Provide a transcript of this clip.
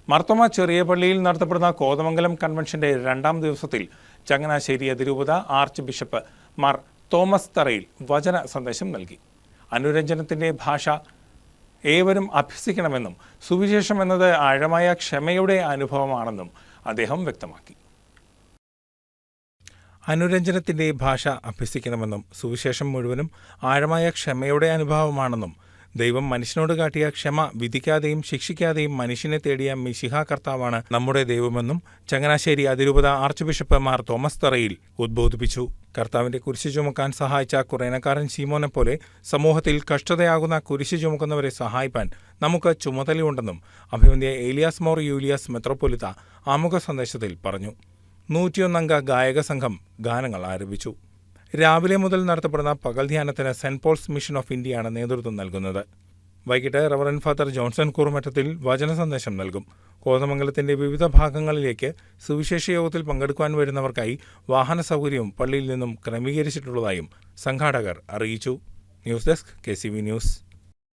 മാർത്തോമ ചെറിയ പള്ളിയിൽ നടത്തപ്പെടുന്ന കോതമംഗലം കൺവെൻഷന്റെ രണ്ടാം ദിവസത്തിൽ ചങ്ങനാശ്ശേരി അതിരൂപത ആർച്ച് ബിഷപ്പ് മാർ തോമസ് തറയിൽ വചന സന്ദേശം നൽകി. അനുരഞ്ജനത്തിന്റെ ഭാഷ ഏവരും അഭ്യസിക്കണമെന്നും സുവിശേഷം എന്നത് ആഴമായ ക്ഷമയുടെ അനുഭവമാണെന്നും അദ്ദേഹം വ്യക്തമാക്കി. അനുരഞ്ജനത്തിന്റെ ഭാഷ അഭ്യസിക്കണമെന്നും സുവിശേഷം മുഴുവനും ആഴമായ ക്ഷമയുടെ അനുഭവമാണെന്നും ദൈവം മനുഷ്യനോട് കാട്ടിയ ക്ഷമ വിധിക്കാതെയും ശിക്ഷിക്കാതെയും മനുഷ്യനെ തേടിയ മിശിഹ കർത്താവാണ് നമ്മുടെ ദൈവമെന്നും ചങ്ങനാശ്ശേരി അതിരൂപത ആർച്ച് ബിഷപ്പ് മാർ തോമസ് തറയിൽ ഉദ്ബോധിപ്പിച്ചു. കർത്താവിന്റെ കുരിശ് ചുമക്കാൻ സഹായിച്ച കുറേനക്കാരൻ ശീമോനെ പോലെ സമൂഹത്തിൽ കഷ്ടതയാകുന്ന കുരിശ് ചുമക്കുന്നവരെ സഹായിപ്പാൻ നമുക്ക് ചുമതലയുണ്ടെന്നും അഭിവന്ദ്യ ഏലിയാസ് മോർ യൂലിയാസ് മെത്രോപ്പൊലിത്ത ആമുഖ സന്ദേശത്തിൽ പറഞ്ഞു. 101 ഗായക സംഘം ഗാനങ്ങൾ ആരംഭിച്ചു. രാവിലെ മുതൽ നടത്തപ്പെടുന്ന പകൽ ധ്യാനത്തിന് സെന്റ് പോൾസ് മിഷൻ ഓഫ് ഇന്ത്യയാണ് നേതൃത്വം നൽകുന്നത്. വൈകിട്ട് റവറന്റ് ഫാദർ ജോൺസൺ കുറുമറ്റത്തിൽ വചന സന്ദേശം നൽകും. കോതമംഗലത്തിന്റെ വിവിധ ഭാഗങ്ങളിലേക്ക് സുവിശേഷ യോഗത്തിൽ പങ്കെടുക്കുവാൻ വരുന്നവർക്കായി വാഹന സൗകര്യവും പള്ളിയിൽ നിന്നും ക്രമീകരിച്ചിട്ടുള്ളതായും സംഘാടകർ അറിയിച്ചു. News desk KCV news.